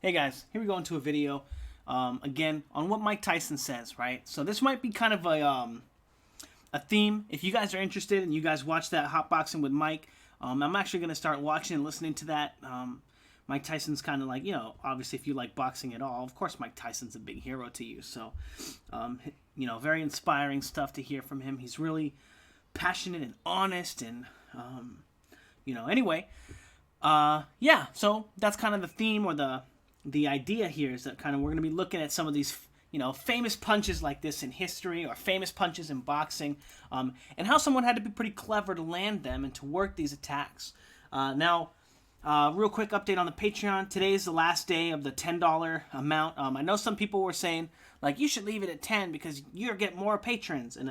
Hey guys, here we go into a video again on what Mike Tyson says, right? So this might be kind of a theme. If you guys are interested and you guys watch that Hot Boxing with Mike, I'm actually going to start watching and listening to that. Mike Tyson's kind of like, obviously if you like boxing at all, of course Mike Tyson's a big hero to you. So, very inspiring stuff to hear from him. He's really passionate and honest and, anyway. So that's kind of the theme or the idea here is that kind of we're going to be looking at some of these, famous punches like this in history or famous punches in boxing, and how someone had to be pretty clever to land them and to work these attacks. Real quick update on the Patreon. Today is the last day of the $10 amount. I know some people were saying, like, you should leave it at 10 because you'll get more patrons. And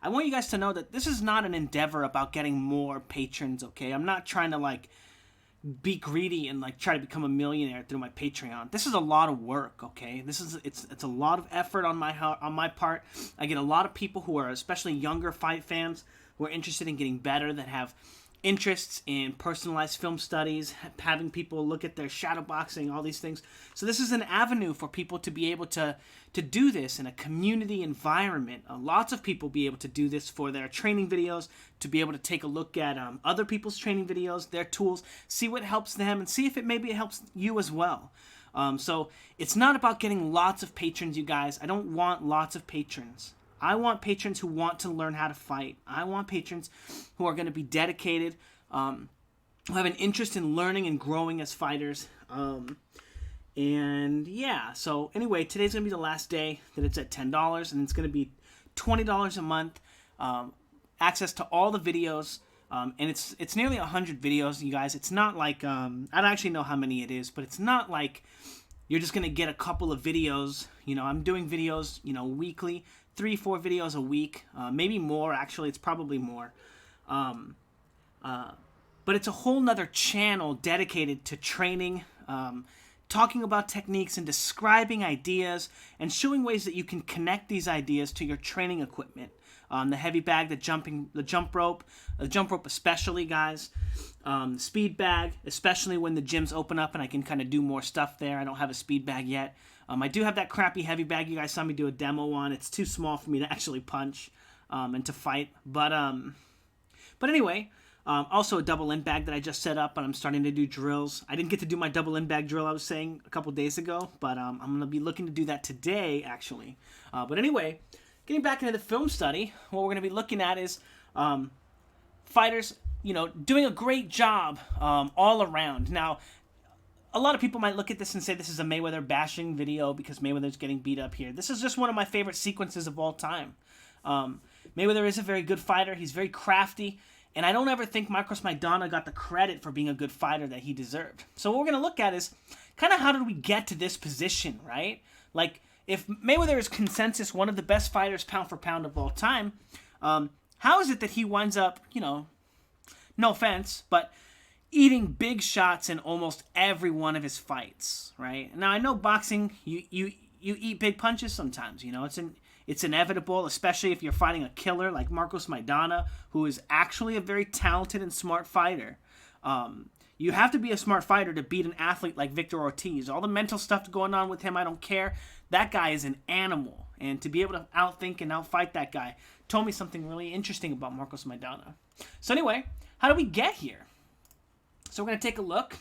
I want you guys to know that this is not an endeavor about getting more patrons, okay? I'm not trying to, be greedy and try to become a millionaire through my Patreon. This is a lot of work, okay? It's a lot of effort on my part. I get a lot of people who are especially younger fight fans who are interested in getting better, that have interests in personalized film studies, having people look at their shadow boxing, all these things. So this is an avenue for people to be able to do this in a community environment. Lots of people be able to do this for their training videos, to be able to take a look at other people's training videos, their tools, see what helps them, and see if it helps you as well. So it's not about getting lots of patrons, you guys. I don't want lots of patrons. I want patrons who want to learn how to fight. I want patrons who are going to be dedicated, who have an interest in learning and growing as fighters. So anyway, today's going to be the last day that it's at $10, and it's going to be $20 a month, access to all the videos, and it's nearly 100 videos, you guys. It's not like, I don't actually know how many it is, but it's not like you're just going to get a couple of videos. I'm doing videos, weekly, 3-4 videos a week, maybe more, actually. It's probably more. But it's a whole nother channel dedicated to training, talking about techniques and describing ideas and showing ways that you can connect these ideas to your training equipment. The heavy bag, the jump rope especially, guys. Speed bag, especially when the gyms open up and I can kind of do more stuff there. I don't have a speed bag yet. I do have that crappy heavy bag you guys saw me do a demo on. It's too small for me to actually punch and to fight. But anyway, also a double end bag that I just set up, and I'm starting to do drills. I didn't get to do my double end bag drill I was saying a couple days ago, but I'm going to be looking to do that today, actually. But anyway, getting back into the film study, what we're going to be looking at is fighters, doing a great job all around. Now, a lot of people might look at this and say this is a Mayweather bashing video because Mayweather's getting beat up here. This is just one of my favorite sequences of all time. Mayweather is a very good fighter. He's very crafty. And I don't ever think Maidana got the credit for being a good fighter that he deserved. So what we're going to look at is kind of how did we get to this position, right? Like, if Mayweather is consensus one of the best fighters pound for pound of all time, how is it that he winds up, no offense, but eating big shots in almost every one of his fights, right? Now, I know boxing, you eat big punches sometimes, it's inevitable, especially if you're fighting a killer like Maidana, who is actually a very talented and smart fighter. You have to be a smart fighter to beat an athlete like Victor Ortiz. All the mental stuff going on with him, I don't care. That guy is an animal. And to be able to outthink and outfight that guy told me something really interesting about Maidana. So anyway, how do we get here? So we're going to take a look.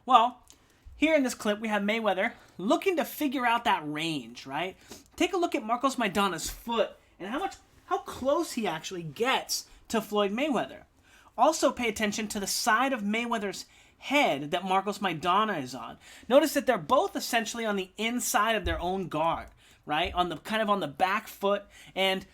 Well, here in this clip, we have Mayweather looking to figure out that range, right? Take a look at Maidana's foot and how close he actually gets to Floyd Mayweather. Also pay attention to the side of Mayweather's head that Maidana is on. Notice that they're both essentially on the inside of their own guard, right? On the back foot. And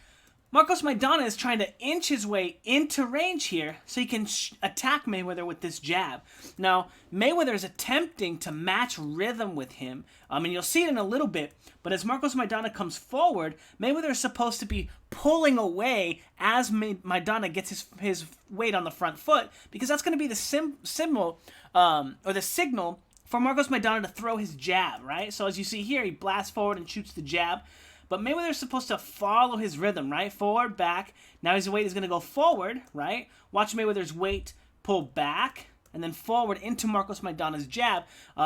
Maidana is trying to inch his way into range here so he can attack Mayweather with this jab. Now, Mayweather is attempting to match rhythm with him, and you'll see it in a little bit, but as Maidana comes forward, Mayweather is supposed to be pulling away as Maidana gets his weight on the front foot, because that's going to be the signal for Maidana to throw his jab, right? So as you see here, he blasts forward and shoots the jab. But Mayweather's supposed to follow his rhythm, right? Forward, back. Now his weight is going to go forward, right? Watch Mayweather's weight pull back, and then forward into Marcos Maidana's jab,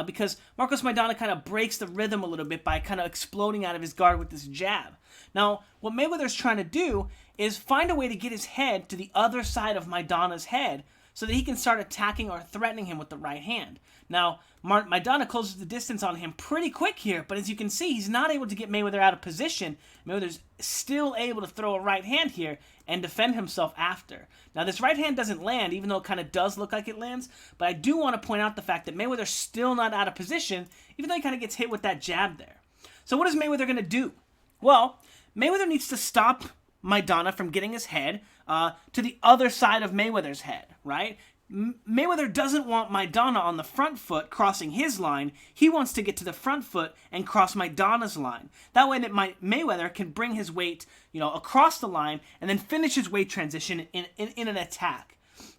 because Marcos Maidana kind of breaks the rhythm a little bit by kind of exploding out of his guard with this jab. Now, what Mayweather's trying to do is find a way to get his head to the other side of Maidana's head so that he can start attacking or threatening him with the right hand. Now, Maidana closes the distance on him pretty quick here, but as you can see, he's not able to get Mayweather out of position. Mayweather's still able to throw a right hand here and defend himself after. Now, this right hand doesn't land, even though it kind of does look like it lands, but I do want to point out the fact that Mayweather's still not out of position, even though he kind of gets hit with that jab there. So what is Mayweather going to do? Well, Mayweather needs to stop Maidana from getting his head to the other side of Mayweather's head, right? Mayweather doesn't want Maidana on the front foot crossing his line. He wants to get to the front foot and cross Maidana's line. That way that Mayweather can bring his weight, across the line and then finish his weight transition in an attack.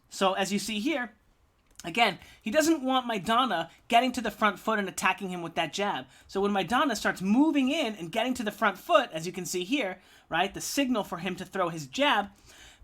So as you see here, again, he doesn't want Maidana getting to the front foot and attacking him with that jab. So when Maidana starts moving in and getting to the front foot, as you can see here, right, the signal for him to throw his jab,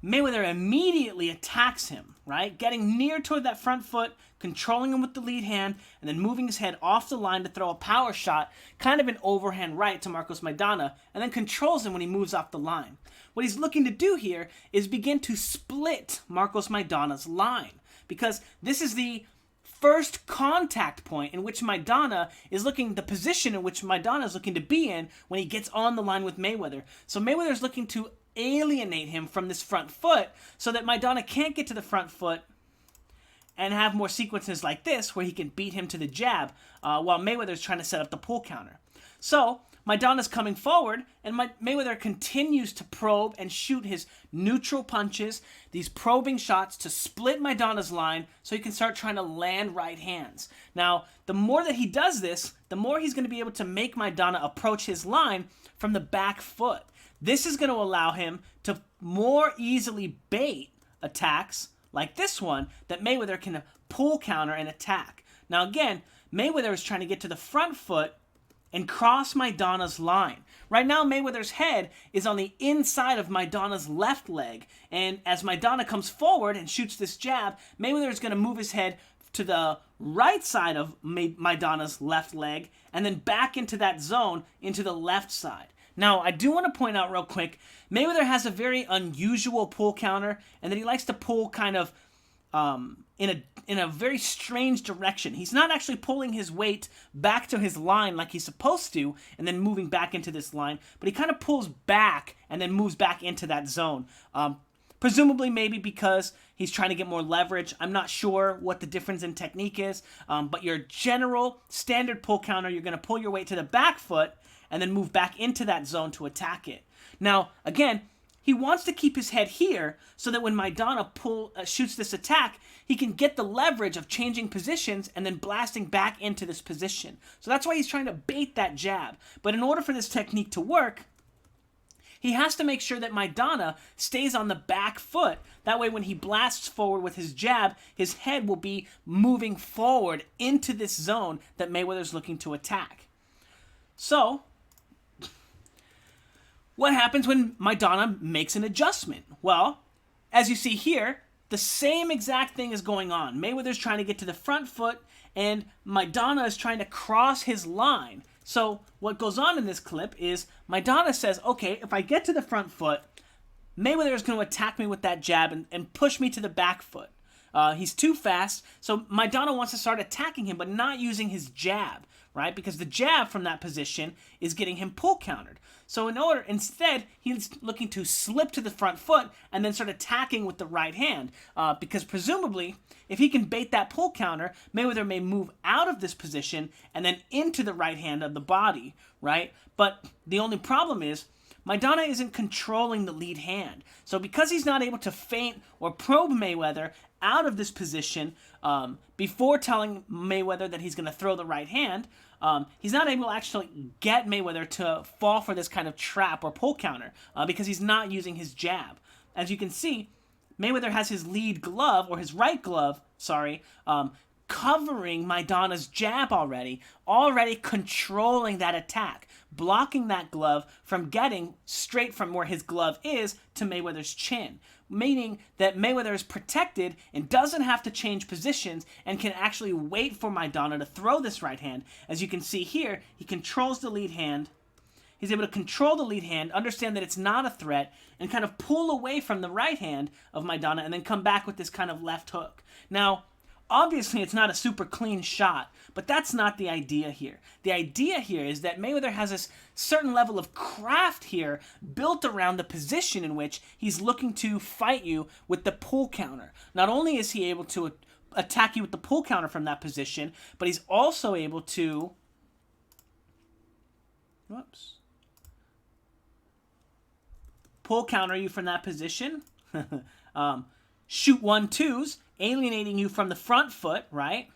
Mayweather immediately attacks him, right, getting near toward that front foot, controlling him with the lead hand, and then moving his head off the line to throw a power shot, kind of an overhand right to Marcos Maidana, and then controls him when he moves off the line. What he's looking to do here is begin to split Marcos Maidana's line, because this is the first contact point in which Maidana is the position in which Maidana is looking to be in when he gets on the line with Mayweather. So Mayweather is looking to alienate him from this front foot so that Maidana can't get to the front foot and have more sequences like this where he can beat him to the jab while Mayweather is trying to set up the pull counter. So Maidana's coming forward, and Mayweather continues to probe and shoot his neutral punches, these probing shots to split Maidana's line so he can start trying to land right hands. Now, the more that he does this, the more he's going to be able to make Maidana approach his line from the back foot. This is going to allow him to more easily bait attacks like this one that Mayweather can pull counter and attack. Now again, Mayweather is trying to get to the front foot and cross Maidana's line. Right now, Mayweather's head is on the inside of Maidana's left leg, and as Maidana comes forward and shoots this jab, Mayweather is going to move his head to the right side of Maidana's left leg and then back into that zone into the left side. Now, I do want to point out real quick, Mayweather has a very unusual pull counter, and that he likes to pull kind of in a very strange direction. He's not actually pulling his weight back to his line like he's supposed to, and then moving back into this line, but he kind of pulls back and then moves back into that zone. Presumably maybe because he's trying to get more leverage. I'm not sure what the difference in technique is, but your general standard pull counter, you're going to pull your weight to the back foot and then move back into that zone to attack it. Now, again, he wants to keep his head here so that when Maidana shoots this attack, he can get the leverage of changing positions and then blasting back into this position. So that's why he's trying to bait that jab. But in order for this technique to work, he has to make sure that Maidana stays on the back foot. That way when he blasts forward with his jab, his head will be moving forward into this zone that Mayweather's looking to attack. So what happens when Maidana makes an adjustment? Well, as you see here, the same exact thing is going on. Mayweather's trying to get to the front foot, and Maidana is trying to cross his line. So what goes on in this clip is Maidana says, okay, if I get to the front foot, Mayweather is going to attack me with that jab and push me to the back foot. He's too fast, so Maidana wants to start attacking him, but not using his jab, right? Because the jab from that position is getting him pull countered. So instead, he's looking to slip to the front foot and then start attacking with the right hand. Because presumably, if he can bait that pull counter, Mayweather may move out of this position and then into the right hand of the body, right? But the only problem is, Maidana isn't controlling the lead hand. So because he's not able to feint or probe Mayweather out of this position before telling Mayweather that he's going to throw the right hand, he's not able to actually get Mayweather to fall for this kind of trap or pull counter because he's not using his jab. As you can see, Mayweather has his lead glove, or his right glove, covering Maidana's jab already controlling that attack, blocking that glove from getting straight from where his glove is to Mayweather's chin, meaning that Mayweather is protected and doesn't have to change positions and can actually wait for Maidana to throw this right hand. As you can see here, he controls the lead hand. He's able to control the lead hand, understand that it's not a threat, and kind of pull away from the right hand of Maidana and then come back with this kind of left hook. Now, obviously, it's not a super clean shot, but that's not the idea here. The idea here is that Mayweather has this certain level of craft here built around the position in which he's looking to fight you with the pull counter. Not only is he able to attack you with the pull counter from that position, but he's also able to... pull counter you from that position, shoot 1-2s, alienating you from the front foot, right?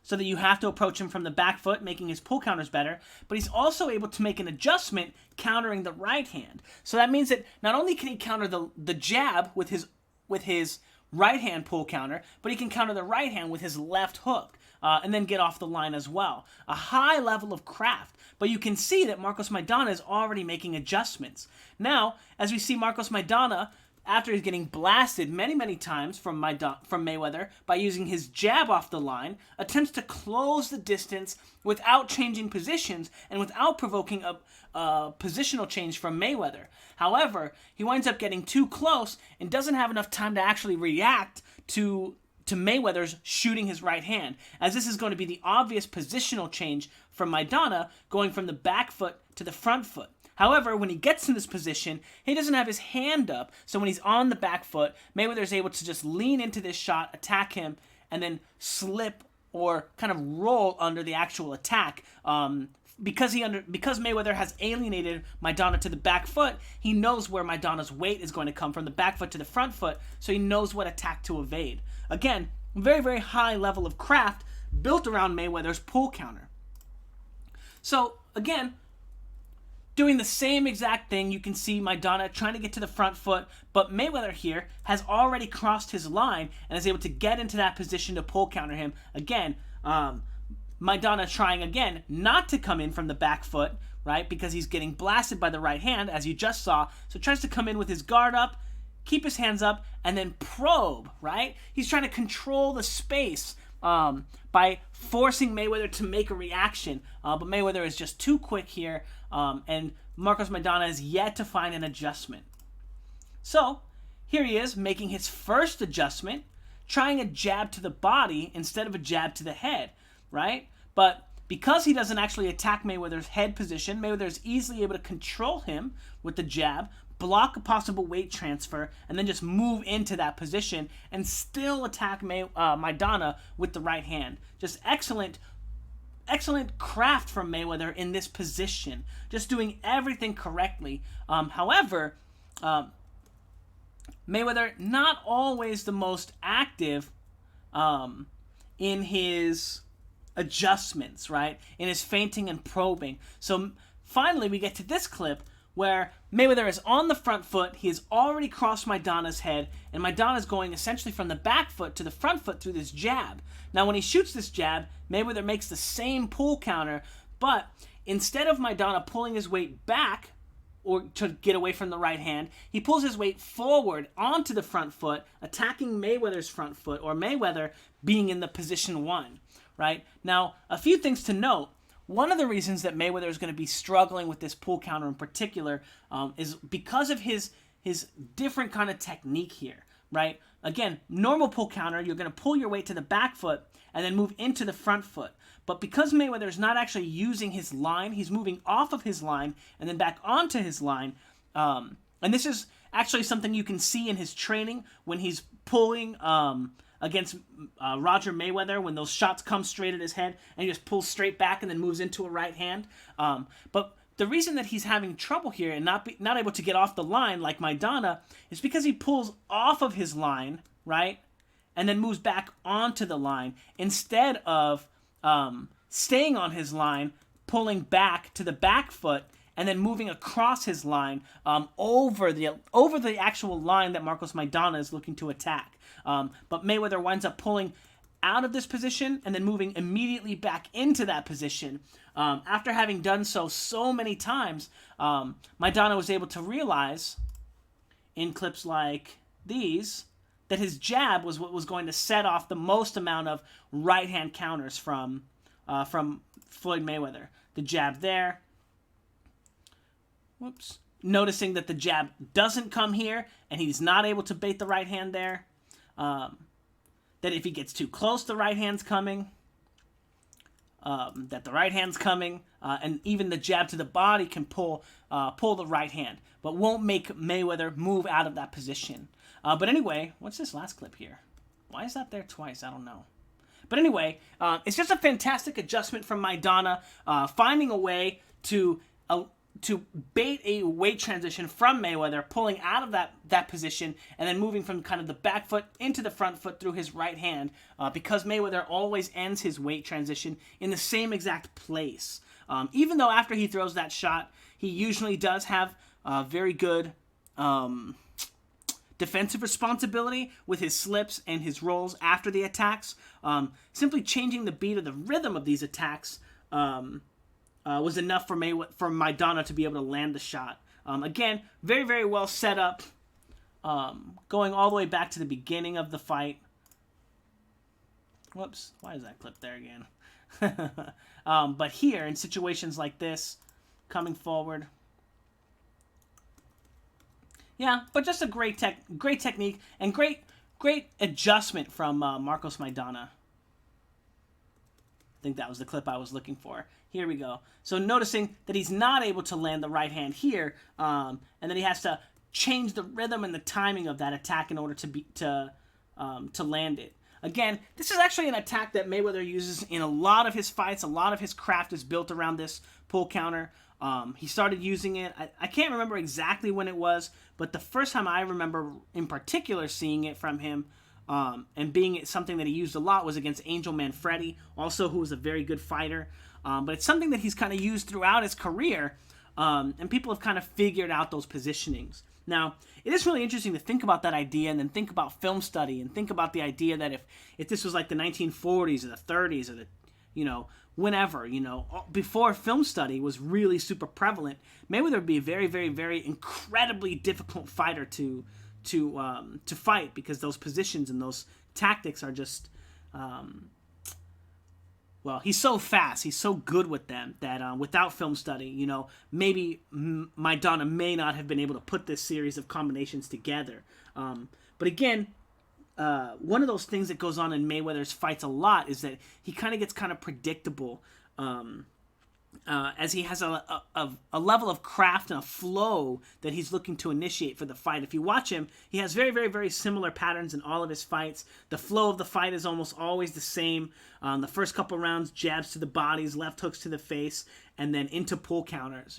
So that you have to approach him from the back foot, making his pull counters better. But he's also able to make an adjustment countering the right hand. So that means that not only can he counter the jab with his right hand pull counter, but he can counter the right hand with his left hook. And then get off the line as well. A high level of craft. But you can see that Marcos Maidana is already making adjustments. Now, as we see Marcos Maidana, after he's getting blasted many, many times from Mayweather by using his jab off the line, attempts to close the distance without changing positions and without provoking a positional change from Mayweather. However, he winds up getting too close and doesn't have enough time to actually react to Mayweather's shooting his right hand, as this is going to be the obvious positional change from Maidana, going from the back foot to the front foot. However, when he gets in this position, he doesn't have his hand up, so when he's on the back foot, Mayweather is able to just lean into this shot, attack him, and then slip or kind of roll under the actual attack. Because Mayweather has alienated Maidana to the back foot, he knows where Maidana's weight is going to come from the back foot to the front foot, so he knows what attack to evade. Again, very, very high level of craft built around Mayweather's pull counter. So, again, doing the same exact thing, you can see Maidana trying to get to the front foot, but Mayweather here has already crossed his line and is able to get into that position to pull counter him. Again, Maidana trying again not to come in from the back foot, right, because he's getting blasted by the right hand, as you just saw. So tries to come in with his guard up, keep his hands up, and then probe, right? He's trying to control the space by forcing Mayweather to make a reaction. But Mayweather is just too quick here, and Marcos Maidana is yet to find an adjustment. So here he is making his first adjustment, trying a jab to the body instead of a jab to the head, right? But because he doesn't actually attack Mayweather's head position, Mayweather is easily able to control him with the jab, block a possible weight transfer, and then just move into that position and still attack Maidana with the right hand. Just excellent craft from Mayweather in this position, just doing everything correctly. However, Mayweather not always the most active in his adjustments, right? In his feinting and probing. So finally we get to this clip where Mayweather is on the front foot, he has already crossed Maidana's head, and Maidana is going essentially from the back foot to the front foot through this jab. Now when he shoots this jab, Mayweather makes the same pull counter, but instead of Maidana pulling his weight back or to get away from the right hand, he pulls his weight forward onto the front foot, attacking Mayweather's front foot, or Mayweather being in the position one, right? Now, a few things to note. One of the reasons that Mayweather is going to be struggling with this pull counter in particular is because of his different kind of technique here, right? Again, normal pull counter, you're going to pull your weight to the back foot and then move into the front foot. But because Mayweather is not actually using his line, he's moving off of his line and then back onto his line. And this is actually something you can see in his training when he's pulling against Roger Mayweather, when those shots come straight at his head and he just pulls straight back and then moves into a right hand. But the reason that he's having trouble here and not able to get off the line like Maidana is because he pulls off of his line, right, and then moves back onto the line instead of staying on his line, pulling back to the back foot, and then moving across his line over the actual line that Marcos Maidana is looking to attack. But Mayweather winds up pulling out of this position and then moving immediately back into that position. After having done so many times, Maidana was able to realize in clips like that his jab was what was going to set off the most amount of right-hand counters from Floyd Mayweather. The jab there. Whoops. Noticing that the jab doesn't come here, and he's not able to bait the right hand there. That if he gets too close, the right hand's coming. That the right hand's coming, and even the jab to the body can pull the right hand, but won't make Mayweather move out of that position. But anyway, what's this last clip here? Why is that there twice? I don't know. But anyway, it's just a fantastic adjustment from Maidana, finding a way to bait a weight transition from Mayweather, pulling out of that position, and then moving from kind of the back foot into the front foot through his right hand, because Mayweather always ends his weight transition in the same exact place. Even though after he throws that shot, he usually does have very good defensive responsibility with his slips and his rolls after the attacks. Simply changing the beat of the rhythm of these attacks was enough for Maidana to be able to land the shot. Again, very, very well set up, going all the way back to the beginning of the fight. Whoops, why is that clip there again? But here, in situations like this, coming forward. Yeah, but just a great technique and great adjustment from Marcos Maidana. I think that was the clip I was looking for. Here we go. So noticing that he's not able to land the right hand here, and then he has to change the rhythm and the timing of that attack in order to land it. Again, this is actually an attack that Mayweather uses in a lot of his fights. A lot of his craft is built around this pull counter. He started using it, I can't remember exactly when it was, but the first time I remember in particular seeing it from him, and being something that he used a lot, was against Angel Manfredi, also who was a very good fighter. But it's something that he's kind of used throughout his career, and people have kind of figured out those positionings. Now, it is really interesting to think about that idea and then think about film study and think about the idea that if this was like the 1940s or the 30s or the, whenever, before film study was really super prevalent, Mayweather would be a very, very, very incredibly difficult fighter to fight, because those positions and those tactics are just, he's so fast, he's so good with them that without film study, maybe Maidana may not have been able to put this series of combinations together. But again, one of those things that goes on in Mayweather's fights a lot is that he kind of gets kind of predictable, as he has a level of craft and a flow that he's looking to initiate for the fight. If you watch him, he has very, very, very similar patterns in all of his fights. The flow of the fight is almost always the same. The first couple rounds, jabs to the bodies, left hooks to the face, and then into pull counters.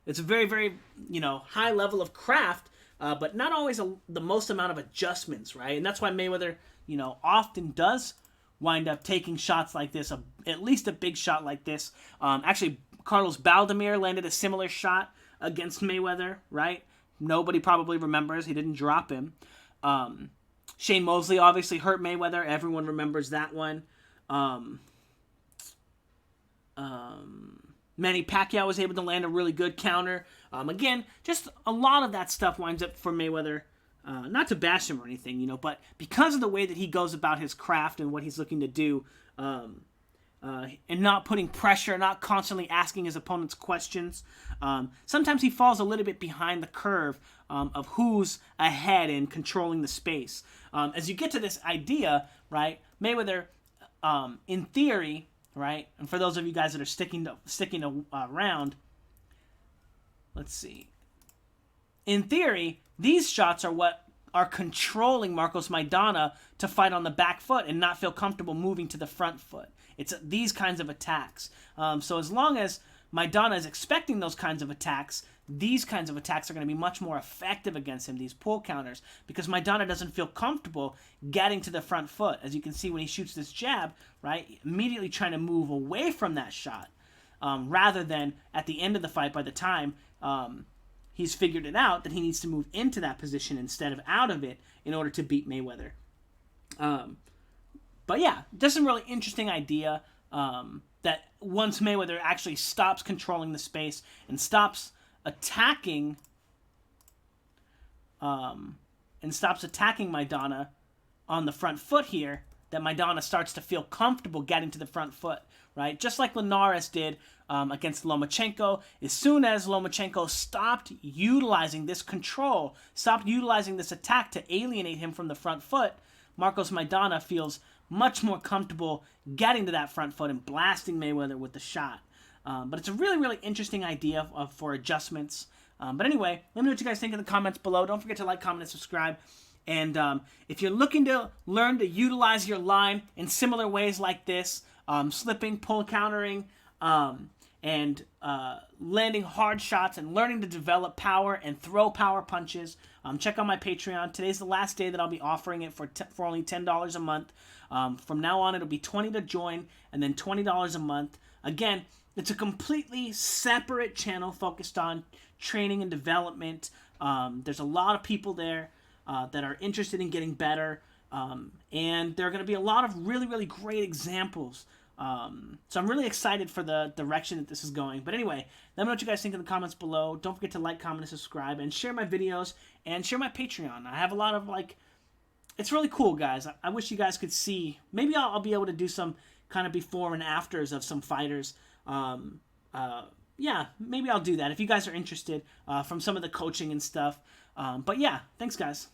It's a very, very, high level of craft, but not always the most amount of adjustments, right? And that's why Mayweather, often does wind up taking shots like this, at least a big shot like this. Actually, Carlos Baldemir landed a similar shot against Mayweather, right? Nobody probably remembers. He didn't drop him. Shane Mosley obviously hurt Mayweather. Everyone remembers that one. Manny Pacquiao was able to land a really good counter. Again, just a lot of that stuff winds up for Mayweather. Not to bash him or anything, but because of the way that he goes about his craft and what he's looking to do, and not putting pressure, not constantly asking his opponents questions, sometimes he falls a little bit behind the curve of who's ahead and controlling the space. As you get to this idea, right, Mayweather, in theory, right, and for those of you guys that are sticking around, let's see. In theory, these shots are what are controlling Marcos Maidana to fight on the back foot and not feel comfortable moving to the front foot. It's these kinds of attacks. So as long as Maidana is expecting those kinds of attacks, these kinds of attacks are going to be much more effective against him, these pull counters, because Maidana doesn't feel comfortable getting to the front foot. As you can see when he shoots this jab, right, immediately trying to move away from that shot, rather than at the end of the fight, by the time he's figured it out, that he needs to move into that position instead of out of it in order to beat Mayweather. But yeah, just a really interesting idea, that once Mayweather actually stops controlling the space and stops attacking and stops attacking Maidana on the front foot here, that Maidana starts to feel comfortable getting to the front foot, right? Just like Linares did against Lomachenko. As soon as Lomachenko stopped utilizing this control, stopped utilizing this attack to alienate him from the front foot, Marcos Maidana feels much more comfortable getting to that front foot and blasting Mayweather with the shot. But it's a really, really interesting idea for adjustments. But anyway, let me know what you guys think in the comments below. Don't forget to like, comment, and subscribe. And if you're looking to learn to utilize your line in similar ways like this, slipping, pull countering, and landing hard shots and learning to develop power and throw power punches, check out my Patreon. Today's the last day that I'll be offering it for only $10 a month. From now on, it'll be $20 to join and then $20 a month. Again, it's a completely separate channel focused on training and development. There's a lot of people there that are interested in getting better, and there are going to be a lot of really, really great examples. So I'm really excited for the direction that this is going. But anyway, let me know what you guys think in the comments below. Don't forget to like, comment, and subscribe, and share my videos, and share my Patreon. I have a lot of, it's really cool, guys. I wish you guys could see. Maybe I'll be able to do some kind of before and afters of some fighters. Yeah, maybe I'll do that if you guys are interested from some of the coaching and stuff. But yeah, thanks, guys.